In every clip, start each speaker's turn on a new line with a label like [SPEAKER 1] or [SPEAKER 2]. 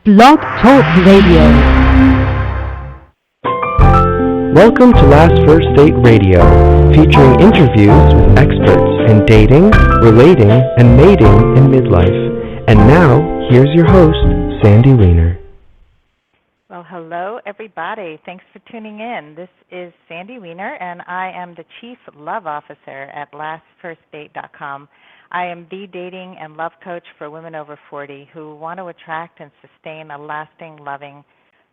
[SPEAKER 1] Blog Talk Radio.
[SPEAKER 2] Welcome to Last First Date Radio, featuring interviews with experts in dating, relating, and mating in midlife. And now, here's your host, Sandy Weiner.
[SPEAKER 3] Well, hello, everybody. Thanks for tuning in. This is Sandy Weiner, and I am the Chief Love Officer at LastFirstDate.com. I am the dating and love coach for women over 40 who want to attract and sustain a lasting, loving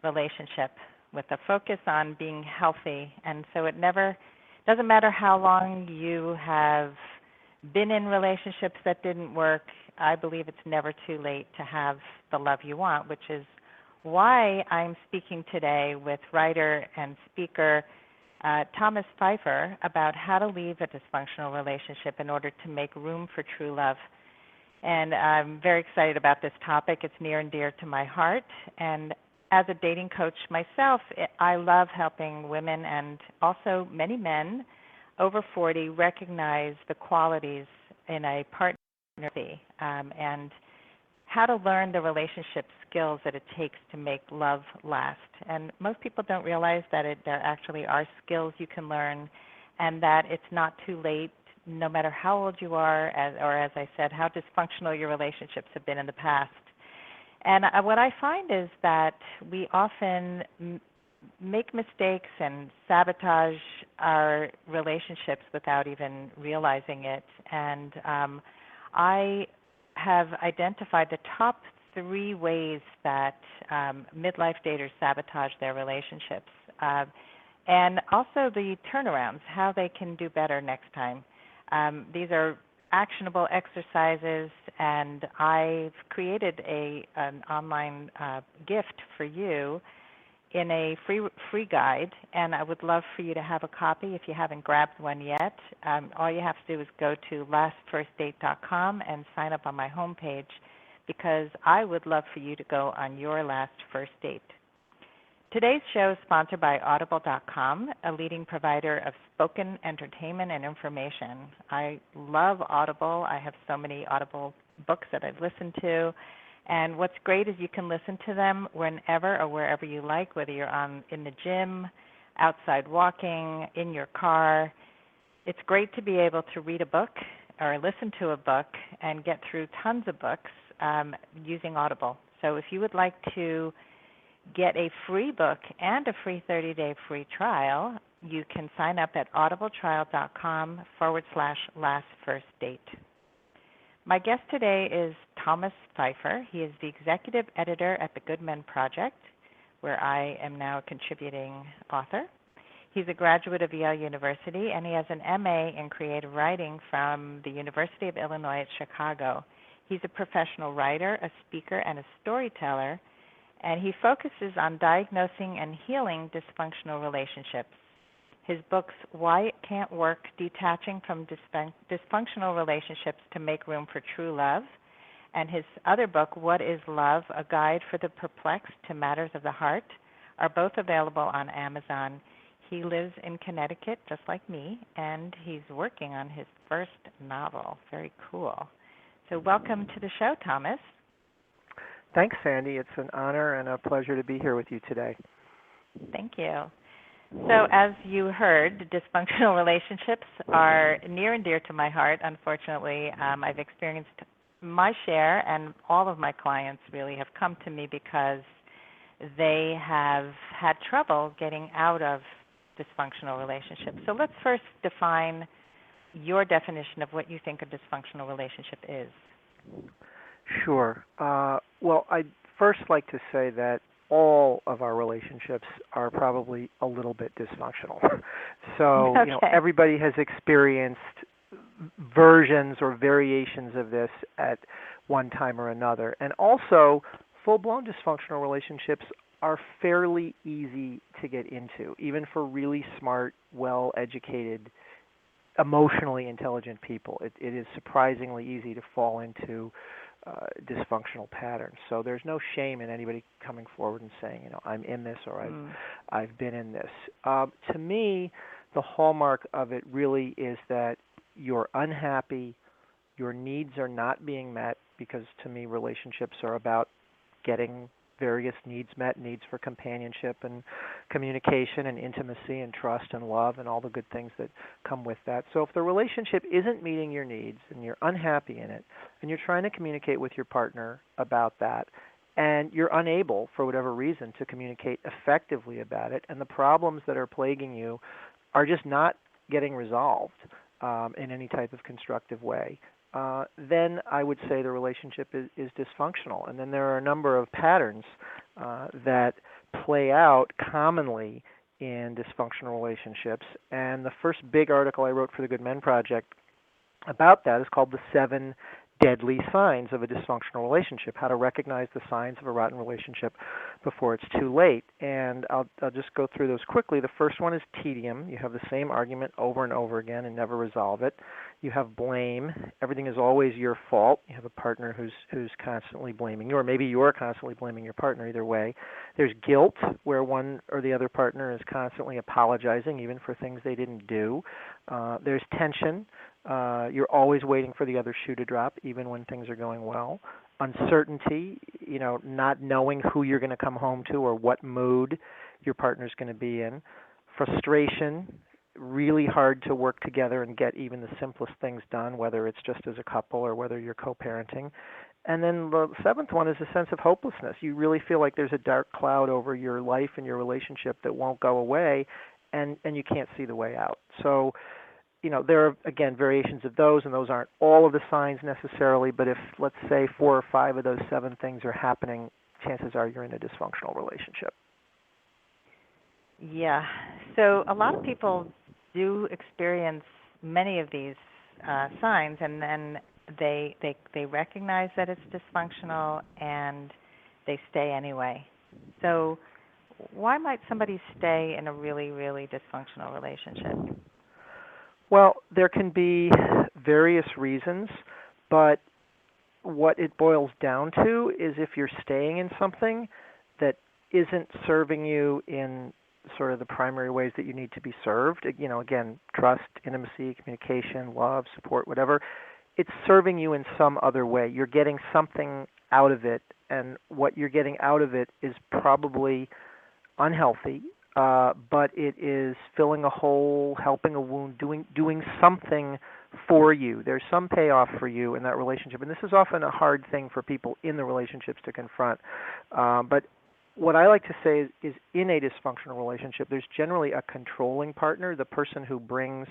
[SPEAKER 3] relationship with a focus on being healthy. And so it never doesn't matter how long you have been in relationships that didn't work. I believe it's never too late to have the love you want, which is why I'm speaking today with writer and speaker Thomas Pfeiffer about how to leave a dysfunctional relationship in order to make room for true love. And I'm very excited about this topic. It's near and dear to my heart. And as a dating coach myself, I love helping women and also many men over 40 recognize the qualities in a partner and how to learn the relationship skills that it takes to make love last. And most people don't realize that there actually are skills you can learn and that it's not too late, no matter how old you are, or as I said, how dysfunctional your relationships have been in the past. And what I find is that we often make mistakes and sabotage our relationships without even realizing it. And I have identified the top 3 ways that midlife daters sabotage their relationships, and also the turnarounds, how they can do better next time. These are actionable exercises, and I've created an online gift for you in a free guide, and I would love for you to have a copy if you haven't grabbed one yet. All you have to do is go to lastfirstdate.com and sign up on my homepage, because I would love for you to go on your last first date. Today's show is sponsored by Audible.com, a leading provider of spoken entertainment and information. I love Audible. I have so many Audible books that I've listened to. And what's great is you can listen to them whenever or wherever you like, whether you're in the gym, outside walking, in your car. It's great to be able to read a book or listen to a book and get through tons of books using Audible. So if you would like to get a free book and a free 30-day free trial, you can sign up at audibletrial.com/lastfirstdate. My guest today is Thomas Pfeiffer. He is the executive editor at the Good Men Project, where I am now a contributing author. He's a graduate of Yale University, and he has an MA in creative writing from the University of Illinois at Chicago. He's a professional writer, a speaker, and a storyteller, and he focuses on diagnosing and healing dysfunctional relationships. His books, Why It Can't Work, Detaching from Dysfunctional Relationships to Make Room for True Love, and his other book, What is Love? A Guide for the Perplexed to Matters of the Heart, are both available on Amazon. He lives in Connecticut, just like me, and he's working on his first novel. Very cool. So welcome to the show, Thomas.
[SPEAKER 4] Thanks, Sandy. It's an honor and a pleasure to be here with you today.
[SPEAKER 3] Thank you. So as you heard, dysfunctional relationships are near and dear to my heart, unfortunately. I've experienced my share, and all of my clients really have come to me because they have had trouble getting out of dysfunctional relationships. So let's first define your definition of what you think a dysfunctional relationship is.
[SPEAKER 4] Sure. Well, I'd first like to say that all of our relationships are probably a little bit dysfunctional. So,
[SPEAKER 3] okay.
[SPEAKER 4] Everybody has experienced versions or variations of this at one time or another. And also, full-blown dysfunctional relationships are fairly easy to get into, even for really smart, well-educated, emotionally intelligent people. It is surprisingly easy to fall into dysfunctional patterns. So there's no shame in anybody coming forward and saying, I'm in this or I've been in this. To me, the hallmark of it really is that you're unhappy, your needs are not being met, because to me relationships are about getting various needs met, needs for companionship and communication and intimacy and trust and love and all the good things that come with that. So if the relationship isn't meeting your needs and you're unhappy in it and you're trying to communicate with your partner about that and you're unable for whatever reason to communicate effectively about it and the problems that are plaguing you are just not getting resolved in any type of constructive way, then I would say the relationship is dysfunctional. And then there are a number of patterns that play out commonly in dysfunctional relationships. And the first big article I wrote for the Good Men Project about that is called The 7 Deadly Signs of a Dysfunctional Relationship, How to Recognize the Signs of a Rotten Relationship Before It's Too Late. And I'll just go through those quickly. The first one is tedium. You have the same argument over and over again and never resolve it. You have blame. Everything is always your fault. You have a partner who's constantly blaming you, or maybe you're constantly blaming your partner, either way. There's guilt, where one or the other partner is constantly apologizing, even for things they didn't do. There's tension. You're always waiting for the other shoe to drop, even when things are going well. Uncertainty, not knowing who you're going to come home to or what mood your partner's going to be in. Frustration, really hard to work together and get even the simplest things done, whether it's just as a couple or whether you're co-parenting. And then the seventh one is a sense of hopelessness. You really feel like there's a dark cloud over your life and your relationship that won't go away, and you can't see the way out. So, there are, again, variations of those, and those aren't all of the signs necessarily, but if, let's say, 4 or 5 of those 7 things are happening, chances are you're in a dysfunctional relationship.
[SPEAKER 3] Yeah. So a lot of people do experience many of these signs, and then they recognize that it's dysfunctional, and they stay anyway. So why might somebody stay in a really, really dysfunctional relationship?
[SPEAKER 4] Well, there can be various reasons, but what it boils down to is if you're staying in something that isn't serving you in sort of the primary ways that you need to be served, again, trust, intimacy, communication, love, support, whatever, it's serving you in some other way. You're getting something out of it, and what you're getting out of it is probably unhealthy, but it is filling a hole, helping a wound, doing something for you. There's some payoff for you in that relationship, and this is often a hard thing for people in the relationships to confront. But what I like to say is in a dysfunctional relationship, there's generally a controlling partner, the person who brings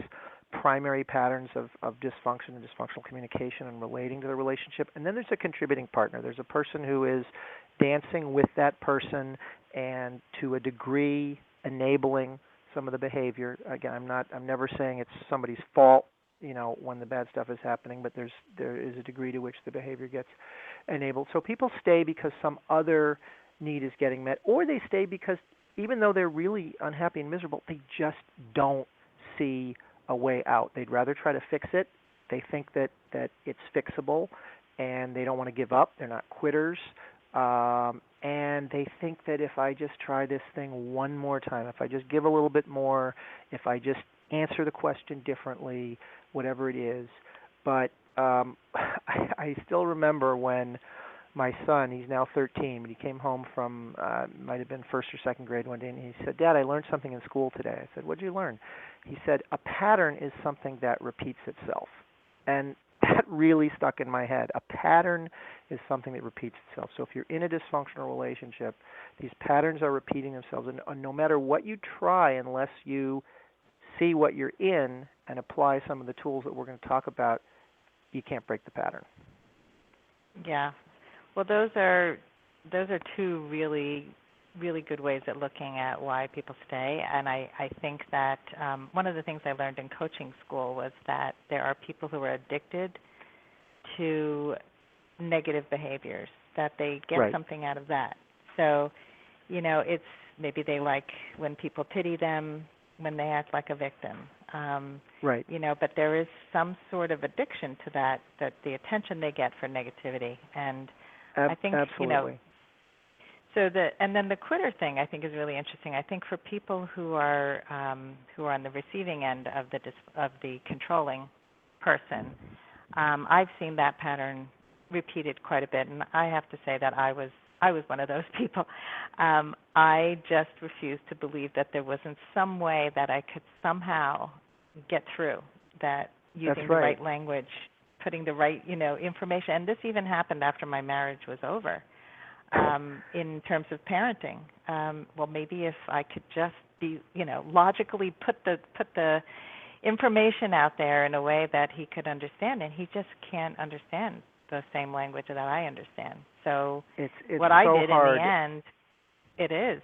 [SPEAKER 4] primary patterns of dysfunction and dysfunctional communication and relating to the relationship. And then there's a contributing partner. There's a person who is dancing with that person and to a degree enabling some of the behavior. Again, I'm never saying it's somebody's fault, when the bad stuff is happening, but there is a degree to which the behavior gets enabled. So people stay because some other need is getting met, or they stay because even though they're really unhappy and miserable, they just don't see a way out. They'd rather try to fix it. They think that it's fixable, and they don't want to give up. They're not quitters. And they think that if I just try this thing one more time, if I just give a little bit more, if I just answer the question differently, whatever it is. But I still remember when my son, he's now 13, but he came home from, might have been first or second grade one day, and he said, "Dad, I learned something in school today." I said, "What did you learn?" He said, "A pattern is something that repeats itself." And that really stuck in my head. A pattern is something that repeats itself. So if you're in a dysfunctional relationship, these patterns are repeating themselves. And no matter what you try, unless you see what you're in and apply some of the tools that we're going to talk about, you can't break the pattern.
[SPEAKER 3] Yeah. Well, those are two really, really good ways at looking at why people stay. And I think that one of the things I learned in coaching school was that there are people who are addicted to negative behaviors, that they get
[SPEAKER 4] Right.
[SPEAKER 3] something out of that. So, it's maybe they like when people pity them, when they act like a victim.
[SPEAKER 4] Right.
[SPEAKER 3] But there is some sort of addiction to that the attention they get for negativity. And I think,
[SPEAKER 4] absolutely.
[SPEAKER 3] So and then the quitter thing I think is really interesting. I think for people who are on the receiving end of the controlling person, I've seen that pattern repeated quite a bit, and I have to say that I was I was one of those people. I just refused to believe that there wasn't some way that I could somehow get through that using the right language, putting the right, information. And this even happened after my marriage was over. In terms of parenting, well, maybe if I could just be, logically put the information out there in a way that he could understand, and he just can't understand the same language that I understand. So
[SPEAKER 4] it's
[SPEAKER 3] what
[SPEAKER 4] so
[SPEAKER 3] I did
[SPEAKER 4] hard.
[SPEAKER 3] in the end, it is.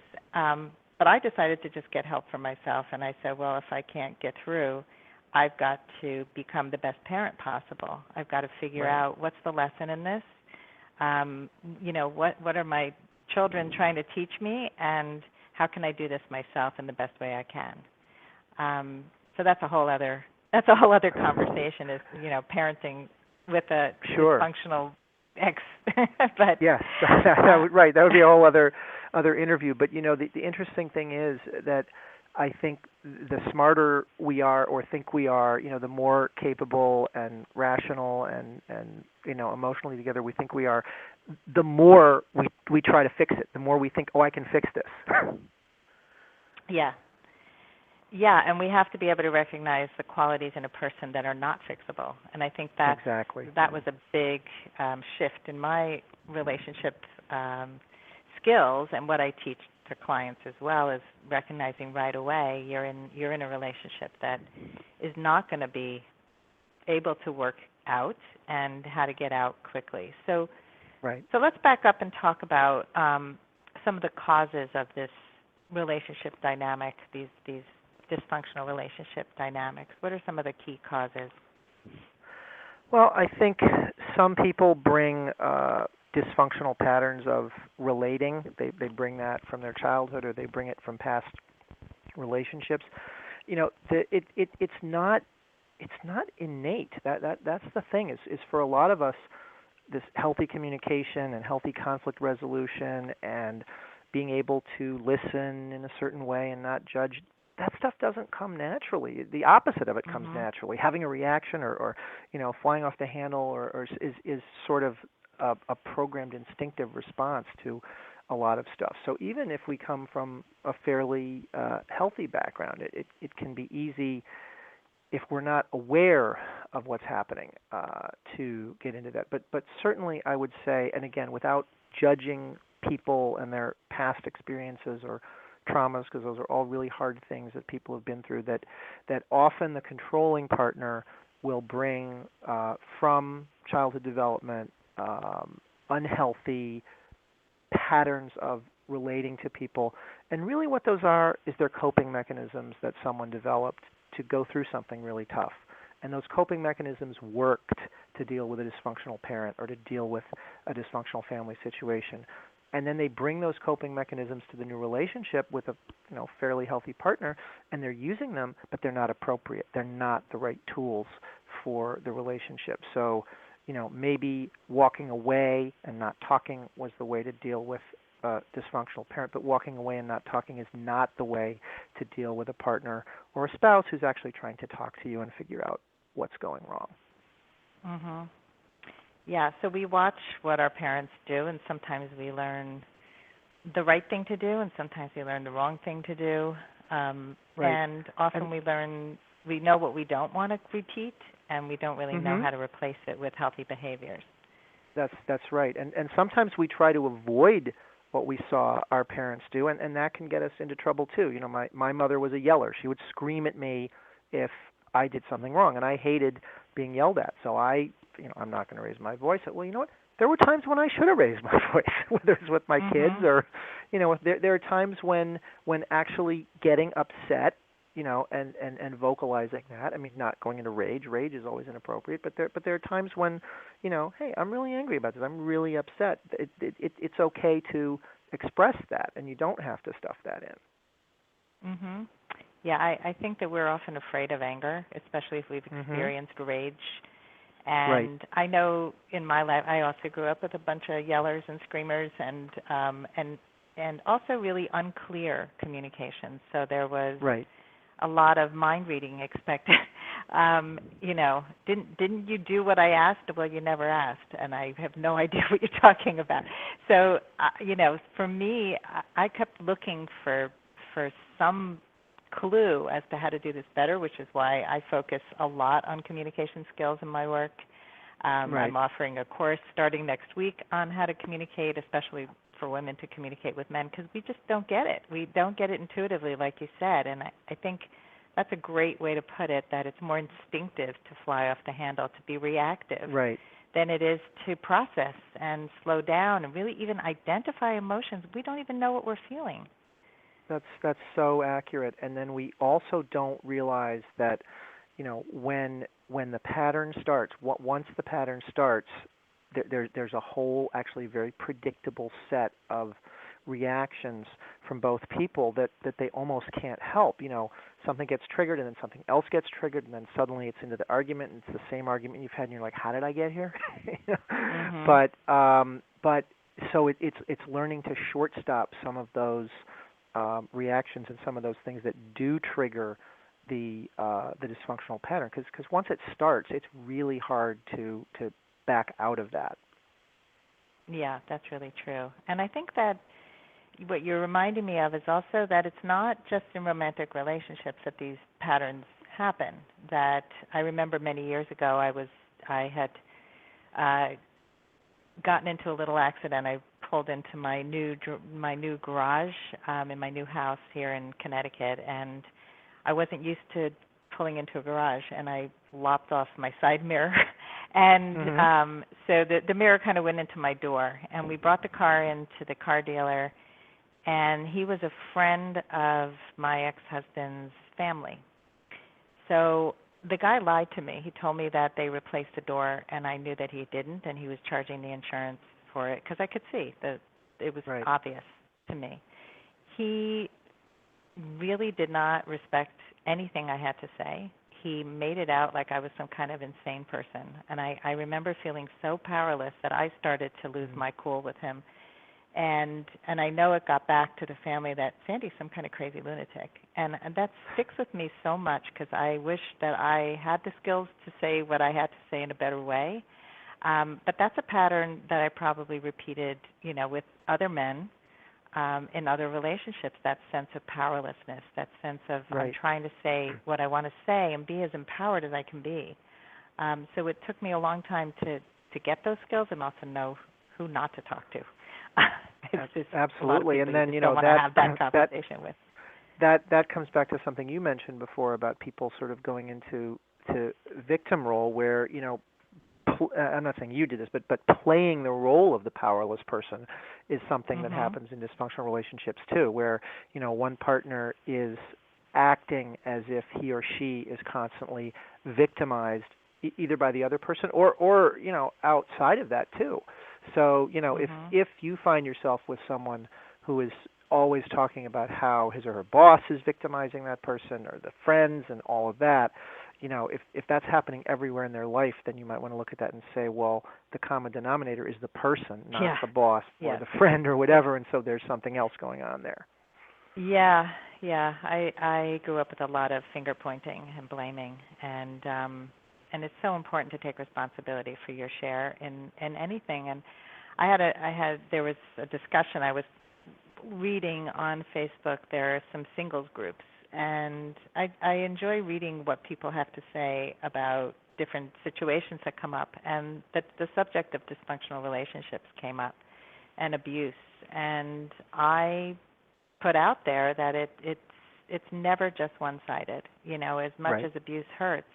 [SPEAKER 3] But I decided to just get help for myself, and I said, well, if I can't get through, I've got to become the best parent possible. I've got to figure out what's the lesson in this. What are my children trying to teach me, and how can I do this myself in the best way I can? So that's a whole other conversation. Is parenting with a dysfunctional ex. But
[SPEAKER 4] yes, that would be a whole other interview. But the interesting thing is that I think the smarter we are or think we are, the more capable and rational and emotionally together we think we are, the more we try to fix it. The more we think, I can fix this.
[SPEAKER 3] Yeah, and we have to be able to recognize the qualities in a person that are not fixable. And I think that was a big shift in my relationship skills, and what I teach to clients as well is recognizing right away you're in a relationship that is not going to be able to work out, and how to get out quickly. So let's back up and talk about some of the causes of this relationship dynamic, these dysfunctional relationship dynamics. What are some of the key causes?
[SPEAKER 4] Well, I think some people bring dysfunctional patterns of relating. They bring that from their childhood, or they bring it from past relationships. It's not innate. That's the thing. Is for a lot of us, this healthy communication and healthy conflict resolution and being able to listen in a certain way and not judge, that stuff doesn't come naturally. The opposite of it comes naturally. Having a reaction or flying off the handle is sort of a programmed instinctive response to a lot of stuff. So even if we come from a fairly healthy background, it can be easy, if we're not aware of what's happening, to get into that. But certainly I would say, and again, without judging people and their past experiences or traumas, because those are all really hard things that people have been through, that often the controlling partner will bring from childhood development unhealthy patterns of relating to people. And really what those are is their coping mechanisms that someone developed to go through something really tough. And those coping mechanisms worked to deal with a dysfunctional parent or to deal with a dysfunctional family situation. And then they bring those coping mechanisms to the new relationship with a fairly healthy partner, and they're using them, but they're not appropriate. They're not the right tools for the relationship. So, maybe walking away and not talking was the way to deal with a dysfunctional parent, but walking away and not talking is not the way to deal with a partner or a spouse who's actually trying to talk to you and figure out what's going wrong.
[SPEAKER 3] Mm-hmm. Yeah, so we watch what our parents do, and sometimes we learn the right thing to do, and sometimes we learn the wrong thing to do. And often we know what we don't want to repeat, and we don't really know how to replace it with healthy behaviors.
[SPEAKER 4] That's right. And sometimes we try to avoid what we saw our parents do, and that can get us into trouble too. My mother was a yeller. She would scream at me if I did something wrong, and I hated being yelled at. So I'm not going to raise my voice. Well, you know what? There were times when I should have raised my voice, whether it's with my kids or, there are times when actually getting upset, and vocalizing that. I mean, not going into rage. Rage is always inappropriate, but there are times when, hey, I'm really angry about this. I'm really upset. It's okay to express that, and you don't have to stuff that in.
[SPEAKER 3] Mhm. Yeah, I think that we're often afraid of anger, especially if we've experienced rage. And I know in my life, I also grew up with a bunch of yellers and screamers, and also really unclear communication. So there was a lot of mind reading expected didn't you do what I asked? Well, you never asked, and I have no idea what you're talking about. So, for me, I kept looking for some clue as to how to do this better, which is why I focus a lot on communication skills in my work.
[SPEAKER 4] Right.
[SPEAKER 3] I'm offering a course starting next week on how to communicate, especially for women to communicate with men, because we just don't get it. We don't get it intuitively, like you said, and I think that's a great way to put it, that it's more instinctive to fly off the handle, to be reactive,
[SPEAKER 4] Right.
[SPEAKER 3] than it is to process and slow down and really even identify emotions. We don't even know what we're feeling.
[SPEAKER 4] That's so accurate. And then we also don't realize that, when the pattern starts, once the pattern starts, there's a whole actually very predictable set of reactions from both people that they almost can't help. Something gets triggered and then something else gets triggered and then suddenly it's into the argument and it's the same argument you've had and you're like, how did I get here?
[SPEAKER 3] Mm-hmm.
[SPEAKER 4] But so it's learning to shortstop some of those reactions and some of those things that do trigger the dysfunctional pattern, because once it starts, it's really hard to back out of that.
[SPEAKER 3] Yeah, that's really true. And I think that what you're reminding me of is also that it's not just in romantic relationships that these patterns happen. That I remember many years ago, I had gotten into a little accident. I pulled into my new garage in my new house here in Connecticut, and I wasn't used to pulling into a garage, and I lopped off my side mirror. And
[SPEAKER 4] Mm-hmm.
[SPEAKER 3] so the mirror kind of went into my door, and we brought the car into the car dealer, and he was a friend of my ex-husband's family. So the guy lied to me. He told me that they replaced the door, and I knew that he didn't, and he was charging the insurance for it because I could see that it was
[SPEAKER 4] Right.
[SPEAKER 3] obvious to me. He really did not respect anything I had to say. He made it out like I was some kind of insane person, and I remember feeling so powerless that I started to lose my cool with him. And I know it got back to the family that Sandy's some kind of crazy lunatic, and that sticks with me so much because I wish that I had the skills to say what I had to say in a better way. But that's a pattern that I probably repeated, with other men in other relationships. That sense of powerlessness, that sense of I'm
[SPEAKER 4] Right.
[SPEAKER 3] trying to say what I want to say and be as empowered as I can be. So it took me a long time to get those skills and also know who not to talk to. It's just
[SPEAKER 4] Absolutely.
[SPEAKER 3] a lot of
[SPEAKER 4] And
[SPEAKER 3] people
[SPEAKER 4] then
[SPEAKER 3] you just don't want to have that conversation with.
[SPEAKER 4] that comes back to something you mentioned before about people sort of going into victim role, where I'm not saying you did this, but playing the role of the powerless person is something that
[SPEAKER 3] Mhm.
[SPEAKER 4] happens in dysfunctional relationships too, where one partner is acting as if he or she is constantly victimized, either by the other person or outside of that too. So
[SPEAKER 3] Mhm.
[SPEAKER 4] if you find yourself with someone who is always talking about how his or her boss is victimizing that person, or the friends and all of that, if that's happening everywhere in their life, then you might want to look at that and say, well, the common denominator is the person, not
[SPEAKER 3] Yeah.
[SPEAKER 4] the boss or
[SPEAKER 3] Yes.
[SPEAKER 4] the friend or
[SPEAKER 3] Yeah.
[SPEAKER 4] whatever, and so there's something else going on there.
[SPEAKER 3] Yeah. Yeah. I grew up with a lot of finger pointing and blaming, and it's so important to take responsibility for your share in anything. And there was a discussion I was reading on Facebook. There are some singles groups, and I enjoy reading what people have to say about different situations that come up. And the subject of dysfunctional relationships came up, and abuse. And I put out there that it's never just one-sided. As much
[SPEAKER 4] Right.
[SPEAKER 3] as abuse hurts,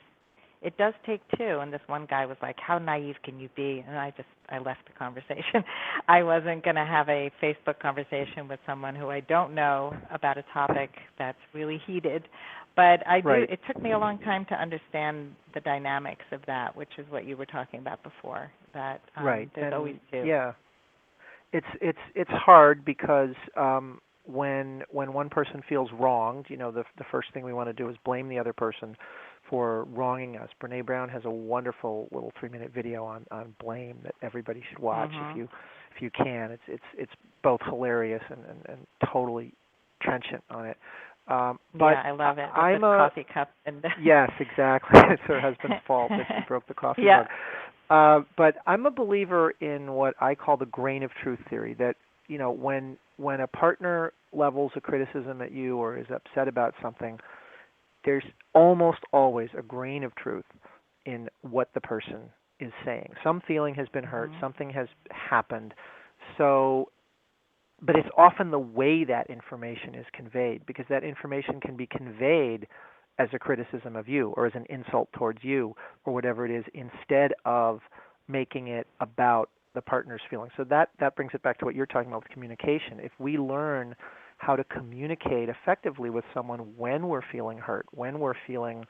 [SPEAKER 3] it does take two. And this one guy was like, "How naive can you be?" And I left the conversation. I wasn't going to have a Facebook conversation with someone who I don't know about a topic that's really heated. But I do.
[SPEAKER 4] Right.
[SPEAKER 3] It took me a long time to understand the dynamics of that, which is what you were talking about before. That
[SPEAKER 4] Right.
[SPEAKER 3] there's
[SPEAKER 4] And
[SPEAKER 3] always two.
[SPEAKER 4] yeah, it's hard because when one person feels wronged, the first thing we want to do is blame the other person for wronging us. Brene Brown has a wonderful little 3-minute video on blame that everybody should watch
[SPEAKER 3] Mhm.
[SPEAKER 4] if you can. It's both hilarious and totally trenchant on it. But
[SPEAKER 3] yeah, I love it. With
[SPEAKER 4] I'm
[SPEAKER 3] the
[SPEAKER 4] a
[SPEAKER 3] coffee cup and
[SPEAKER 4] yes, exactly. It's her husband's fault that she broke the coffee
[SPEAKER 3] yeah.
[SPEAKER 4] mug. But I'm a believer in what I call the grain of truth theory. That when a partner levels a criticism at you or is upset about something, there's almost always a grain of truth in what the person is saying. Some feeling has been hurt, something has happened. So, but it's often the way that information is conveyed, because that information can be conveyed as a criticism of you or as an insult towards you or whatever it is, instead of making it about the partner's feelings. So that brings it back to what you're talking about with communication. If we learn how to communicate effectively with someone when we're feeling hurt, when we're feeling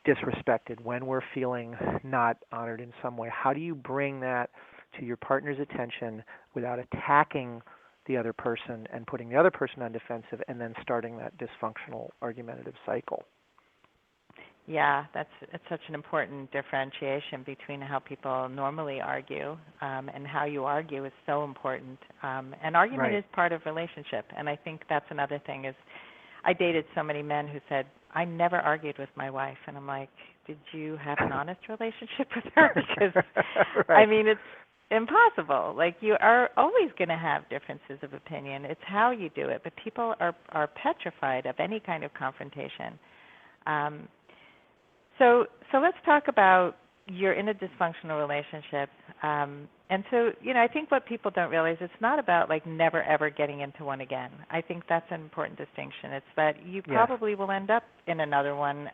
[SPEAKER 4] disrespected, when we're feeling not honored in some way, how do you bring that to your partner's attention without attacking the other person and putting the other person on defensive and then starting that dysfunctional argumentative cycle?
[SPEAKER 3] Yeah, it's such an important differentiation between how people normally argue, and how you argue is so important. And argument is part of relationship, and I think that's another thing is I dated so many men who said, I never argued with my wife, and I'm like, did you have an honest relationship with her? Because, I mean, it's impossible. Like, you are always going to have differences of opinion. It's how you do it, but people are petrified of any kind of confrontation. So let's talk about you're in a dysfunctional relationship. And so, I think what people don't realize, it's not about like never ever getting into one again. I think that's an important distinction. It's that you probably will end up in another one,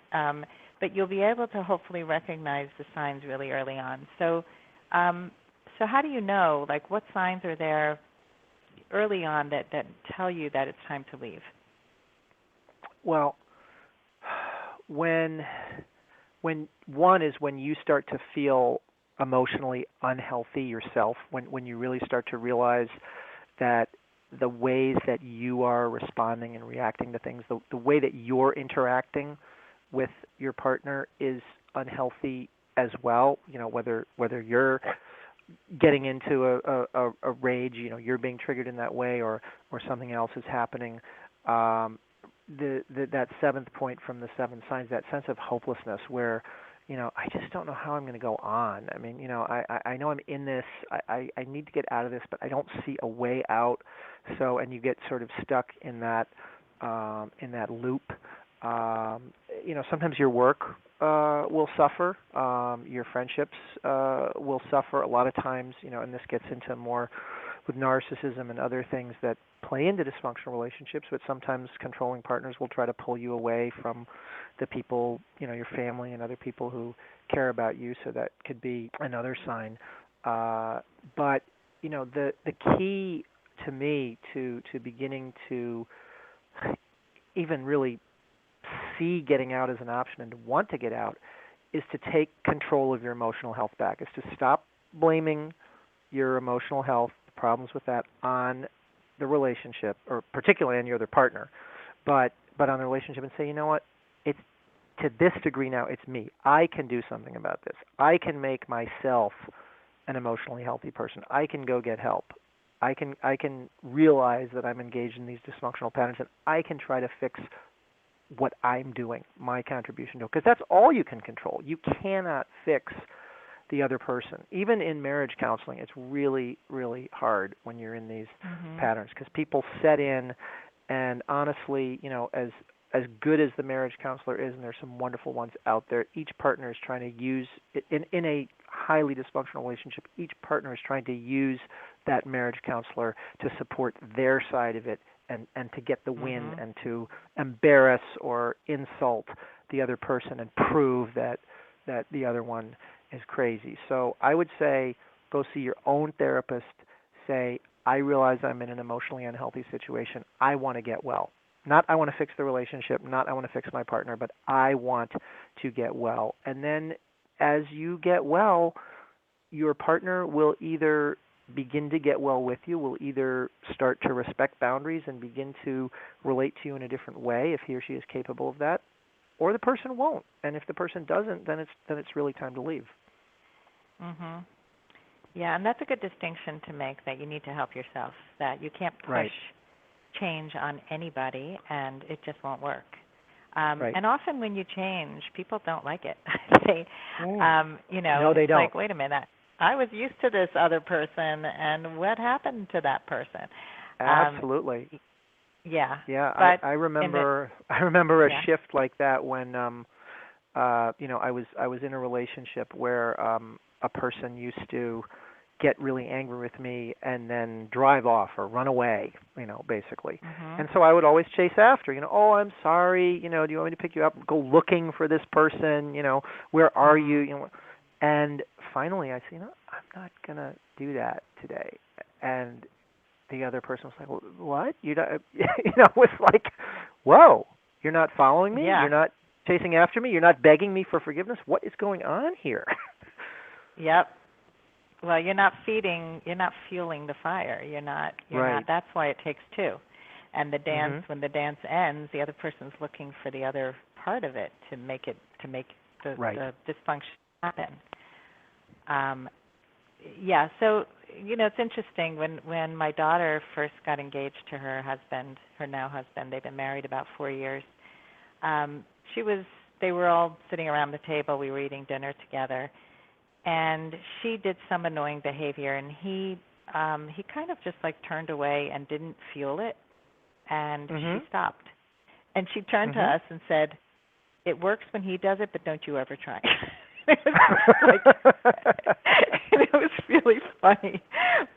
[SPEAKER 3] but you'll be able to hopefully recognize the signs really early on. So how do you know, like what signs are there early on that tell you that it's time to leave?
[SPEAKER 4] Well, when one is when you start to feel emotionally unhealthy yourself, when you really start to realize that the ways that you are responding and reacting to things, the way that you're interacting with your partner is unhealthy as well. Whether you're getting into a rage, you're being triggered in that way, or something else is happening. That seventh point from the seven signs, that sense of hopelessness where, I just don't know how I'm going to go on. I mean, I know I'm in this. I need to get out of this, but I don't see a way out. So, and you get sort of stuck in that loop. Sometimes your work will suffer. Your friendships will suffer. A lot of times, and this gets into more with narcissism and other things that play into dysfunctional relationships, but sometimes controlling partners will try to pull you away from the people, your family and other people who care about you, so that could be another sign. But the key to me to beginning to even really see getting out as an option and to want to get out is to take control of your emotional health back, is to stop blaming your emotional health, problems with that, on the relationship, or particularly on your other partner, but on the relationship, and say, you know what, it's to this degree now, it's me. I can do something about this. I can make myself an emotionally healthy person. I can go get help. I can realize that I'm engaged in these dysfunctional patterns, and I can try to fix what I'm doing, my contribution to it, because that's all you can control. You cannot fix the other person. Even in marriage counseling, it's really, really hard when you're in these patterns, because people set in, and honestly, as good as the marriage counselor is, and there's some wonderful ones out there, each partner is trying to use, in a highly dysfunctional relationship, each partner is trying to use that marriage counselor to support their side of it, and to get the win, and to embarrass or insult the other person and prove that the other one is crazy. So I would say go see your own therapist. Say, I realize I'm in an emotionally unhealthy situation. I want to get well. Not I want to fix the relationship, not I want to fix my partner, but I want to get well. And then as you get well, your partner will either begin to get well with you, will either start to respect boundaries and begin to relate to you in a different way if he or she is capable of that, or the person won't. And if the person doesn't, then it's really time to leave.
[SPEAKER 3] Yeah, and that's a good distinction to make, that you need to help yourself, that you can't push change on anybody, and it just won't work.
[SPEAKER 4] Right.
[SPEAKER 3] And often when you change, people don't like it. They,
[SPEAKER 4] No, they
[SPEAKER 3] it's
[SPEAKER 4] don't.
[SPEAKER 3] like, wait a minute, I was used to this other person, and what happened to that person?
[SPEAKER 4] Absolutely.
[SPEAKER 3] Yeah,
[SPEAKER 4] Yeah,
[SPEAKER 3] but
[SPEAKER 4] I
[SPEAKER 3] in the
[SPEAKER 4] remember I remember a
[SPEAKER 3] yeah,
[SPEAKER 4] shift like that when I was in a relationship where a person used to get really angry with me and then drive off or run away, basically.
[SPEAKER 3] mhm,
[SPEAKER 4] And so I would always chase after, oh, I'm sorry, do you want me to pick you up? Go looking for this person, where are you?
[SPEAKER 3] mhm,
[SPEAKER 4] And finally I said, I'm not going to do that today. And the other person was like, well, "What? You don't?" It's like, "Whoa, you're not following me.
[SPEAKER 3] yeah,
[SPEAKER 4] You're not chasing after me. You're not begging me for forgiveness. What is going on here?"
[SPEAKER 3] yep. Well, you're not fueling the fire. You're not.
[SPEAKER 4] Right.
[SPEAKER 3] That's why it takes two. And the dance,
[SPEAKER 4] Mhm.
[SPEAKER 3] when the dance ends, the other person's looking for the other part of it to make
[SPEAKER 4] Right.
[SPEAKER 3] the dysfunction happen. Um, yeah. So it's interesting when my daughter first got engaged to her husband, her now husband. They've been married about 4 years. Um, she was. They were all sitting around the table. We were eating dinner together, and she did some annoying behavior, and he kind of just like turned away and didn't fuel it, and she
[SPEAKER 4] Mhm.
[SPEAKER 3] stopped, and she turned to
[SPEAKER 4] Mhm.
[SPEAKER 3] us and said, "It works when he does it, but don't you ever try." It was like, and it was really funny,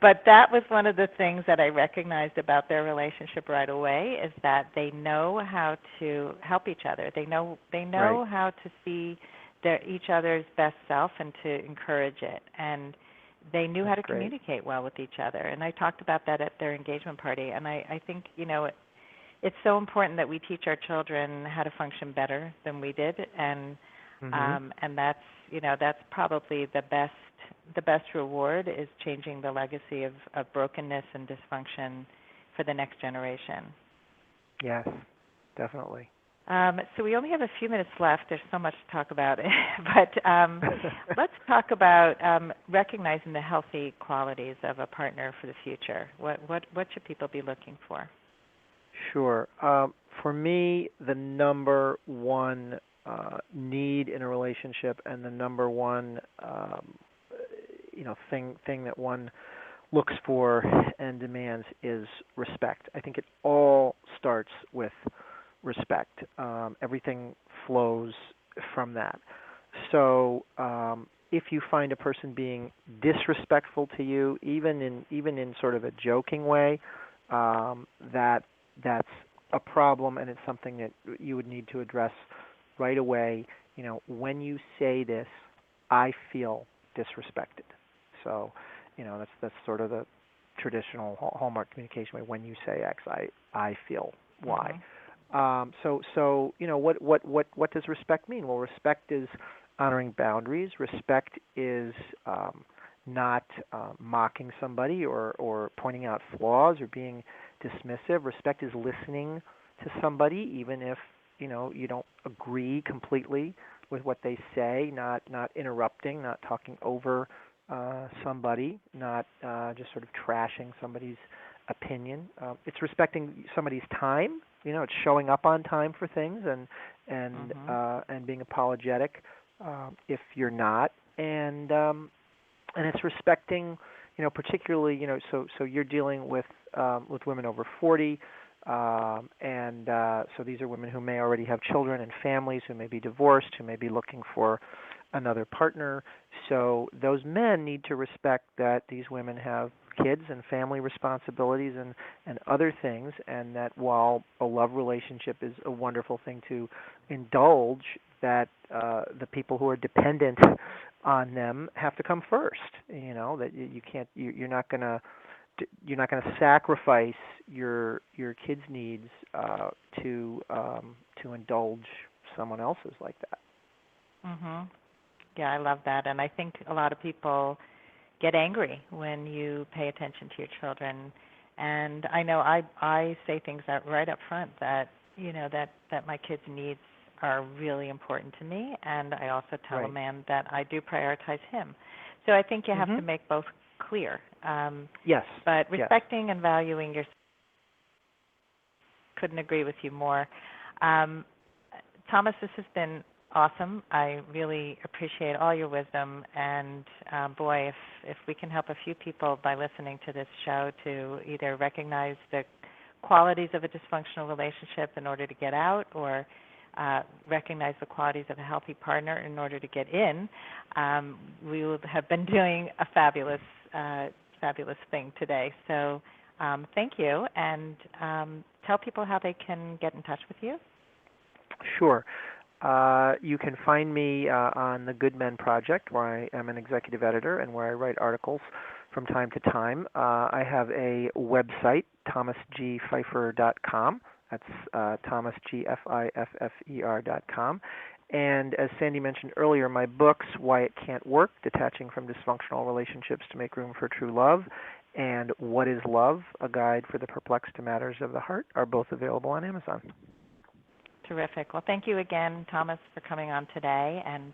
[SPEAKER 3] but that was one of the things that I recognized about their relationship right away, is that they know how to help each other. They know
[SPEAKER 4] Right.
[SPEAKER 3] how to see each other's best self and to encourage it, and they knew how
[SPEAKER 4] That's
[SPEAKER 3] to
[SPEAKER 4] great.
[SPEAKER 3] communicate well with each other. And I talked about that at their engagement party, and I think it's so important that we teach our children how to function better than we did,
[SPEAKER 4] Mhm.
[SPEAKER 3] and that's probably the best reward, is changing the legacy of brokenness and dysfunction for the next generation.
[SPEAKER 4] Yes. Definitely.
[SPEAKER 3] So we only have a few minutes left. There's so much to talk about, but let's talk about recognizing the healthy qualities of a partner for the future. What should people be looking for?
[SPEAKER 4] Sure. For me, the number one need in a relationship, and the number one, thing that one looks for and demands, is respect. I think it all starts with respect. Everything flows from that. So if you find a person being disrespectful to you, even in sort of a joking way, that that's a problem, and it's something that you would need to address right away. When you say this, I feel disrespected. So, that's sort of the traditional hallmark communication way. When you say X, I feel Y.
[SPEAKER 3] Mhm.
[SPEAKER 4] What does respect mean? Well, respect is honoring boundaries. Respect is not mocking somebody or pointing out flaws or being dismissive. Respect is listening to somebody, even if you don't agree completely with what they say. Not interrupting, not talking over somebody, not just sort of trashing somebody's opinion. It's respecting somebody's time. It's showing up on time for things,
[SPEAKER 3] Mhm.
[SPEAKER 4] and being apologetic if you're not, and it's respecting, particularly, so you're dealing with women over 40, and so these are women who may already have children and families, who may be divorced, who may be looking for another partner. So those men need to respect that these women have kids and family responsibilities and other things, and that while a love relationship is a wonderful thing to indulge, that the people who are dependent on them have to come first. That you can't, you're not going to sacrifice your kids' needs to indulge someone else's like that.
[SPEAKER 3] Mhm. Yeah, I love that, and I think a lot of people get angry when you pay attention to your children. And I know I say things that right up front, that that my kids' needs are really important to me, and I also tell a
[SPEAKER 4] Right.
[SPEAKER 3] man that I do prioritize him. So I think you have to
[SPEAKER 4] Mhm.
[SPEAKER 3] make both clear.
[SPEAKER 4] Yes.
[SPEAKER 3] But
[SPEAKER 4] Yes.
[SPEAKER 3] respecting and valuing your couldn't agree with you more. Thomas, this has been awesome. I really appreciate all your wisdom, and boy, if we can help a few people by listening to this show to either recognize the qualities of a dysfunctional relationship in order to get out, or recognize the qualities of a healthy partner in order to get in, we will have been doing a fabulous thing today. So thank you, and tell people how they can get in touch with you.
[SPEAKER 4] Sure. You can find me on the Good Men Project, where I am an executive editor and where I write articles from time to time. I have a website, thomasgpfeiffer.com. That's thomasgpfeffer.com. And as Sandy mentioned earlier, my books, Why It Can't Work, Detaching from Dysfunctional Relationships to Make Room for True Love, and What is Love, A Guide for the Perplexed Matters of the Heart, are both available on Amazon.
[SPEAKER 3] Terrific. Well, thank you again, Thomas, for coming on today, and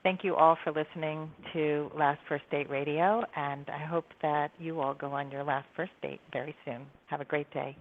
[SPEAKER 3] thank you all for listening to Last First Date Radio, and I hope that you all go on your last first date very soon. Have a great day.